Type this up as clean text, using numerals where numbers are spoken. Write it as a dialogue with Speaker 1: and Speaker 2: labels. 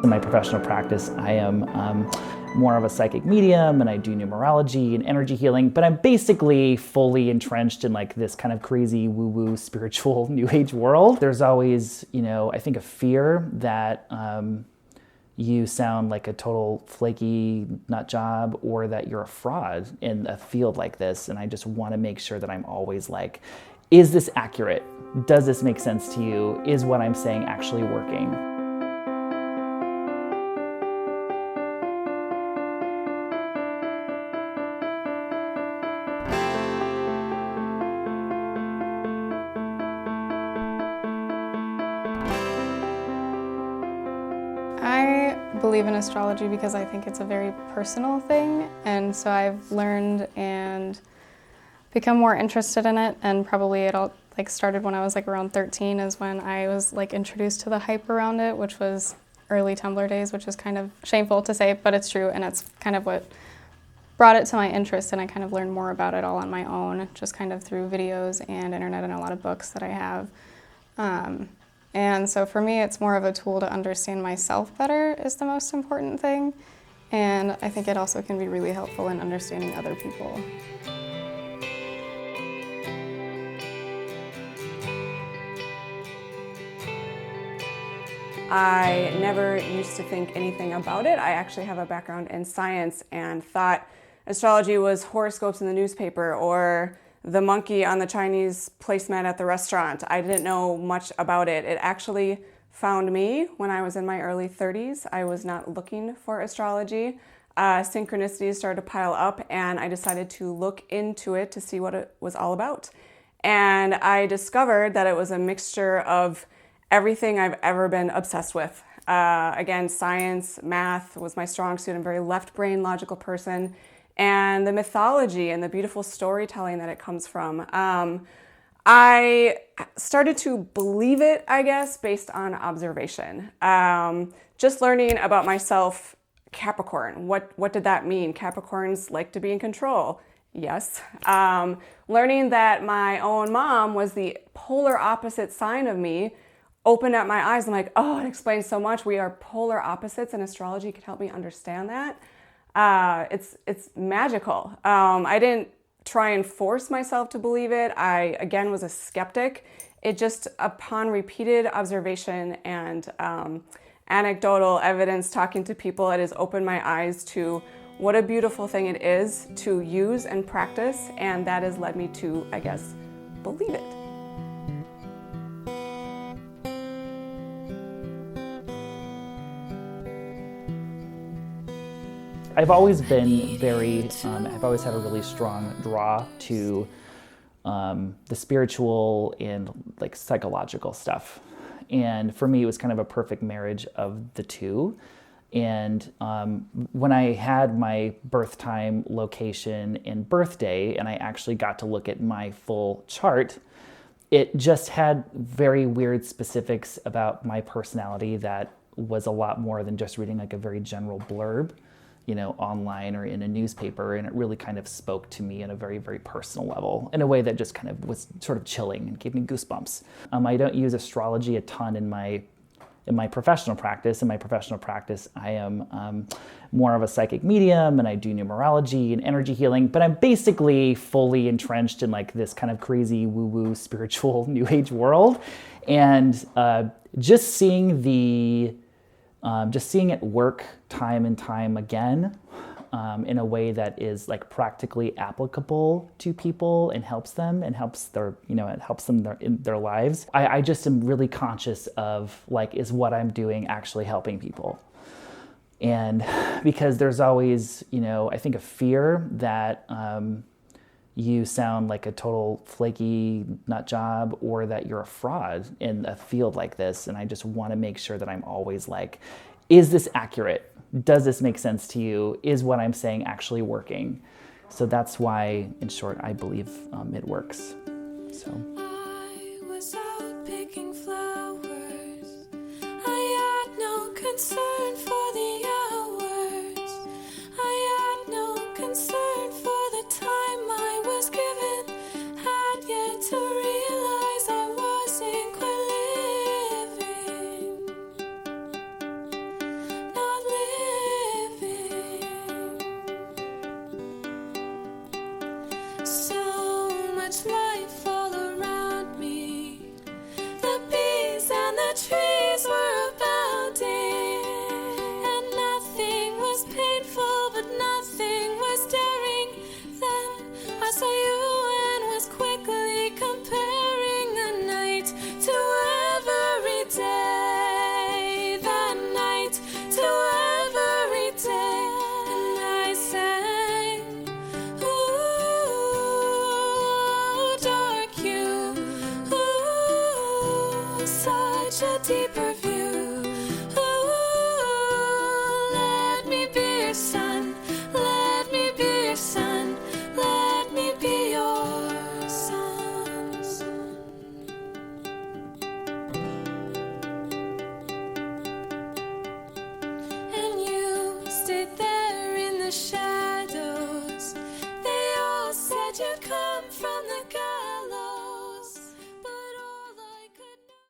Speaker 1: In my professional practice, I am more of a psychic medium, and I do numerology and energy healing, but I'm basically fully entrenched in like this kind of crazy woo-woo spiritual new age world. There's always, I think a fear that you sound like a total flaky nut job, or that you're a fraud in a field like this. And I just want to make sure that I'm always like, is this accurate? Does this make sense to you? Is what I'm saying actually working?
Speaker 2: I believe in astrology because I think it's a very personal thing, and so I've learned and become more interested in it, and probably it all started when I was around 13 is when I was introduced to the hype around it, which was early Tumblr days, which is kind of shameful to say, but it's true, and it's kind of what brought it to my interest, and I kind of learned more about it all on my own, just kind of through videos and internet and a lot of books that I have. And so for me, it's more of a tool to understand myself better is the most important thing. And I think it also can be really helpful in understanding other people.
Speaker 3: I never used to think anything about it. I actually have a background in science and thought astrology was horoscopes in the newspaper or the monkey on the Chinese placemat at the restaurant. I didn't know much about it. It actually found me when I was in my early 30s. I was not looking for astrology. Synchronicities started to pile up, and I decided to look into it to see what it was all about. And I discovered that it was a mixture of everything I've ever been obsessed with. Again, science, math was my strong suit. I'm a very left brain, logical person. And the mythology and the beautiful storytelling that it comes from. I started to believe it, I guess, based on observation. Just learning about myself, Capricorn. What did that mean? Capricorns like to be in control. Yes. Learning that my own mom was the polar opposite sign of me opened up my eyes. I'm like, oh, it explains so much. We are polar opposites, and astrology could help me understand that. It's magical. I didn't try and force myself to believe it. I, again, was a skeptic. It just, upon repeated observation and anecdotal evidence, talking to people, it has opened my eyes to what a beautiful thing it is to use and practice, and that has led me to, I guess, believe it.
Speaker 1: I've always been I've always had a really strong draw to the spiritual and psychological stuff. And for me, it was kind of a perfect marriage of the two. And when I had my birth time, location, and birthday, and I actually got to look at my full chart, it just had very weird specifics about my personality that was a lot more than just reading a very general blurb, online or in a newspaper. And it really kind of spoke to me in a very, very personal level, in a way that just kind of was sort of chilling and gave me goosebumps. I don't use astrology a ton in my professional practice. In my professional practice, I am more of a psychic medium, and I do numerology and energy healing, but I'm basically fully entrenched in this kind of crazy woo-woo spiritual new age world. And just seeing it work time and time again in a way that is practically applicable to people and helps them and helps them in their lives. I just am really conscious of is what I'm doing actually helping people? And because there's always, I think a fear that you sound like a total flaky nut job, or that you're a fraud in a field like this. And I just want to make sure that I'm always is this accurate? Does this make sense to you? Is what I'm saying actually working? So that's why, in short, I believe it works. So.
Speaker 4: I was out picking flowers. I had no concern for the hours. I had no concern for the time I was given. Had yet to realize I wasn't quite living. catch a deeper view. Ooh, let me be your sun, let me be your sun, let me be your sun. And you stayed there in the shadows. They all said you'd come from the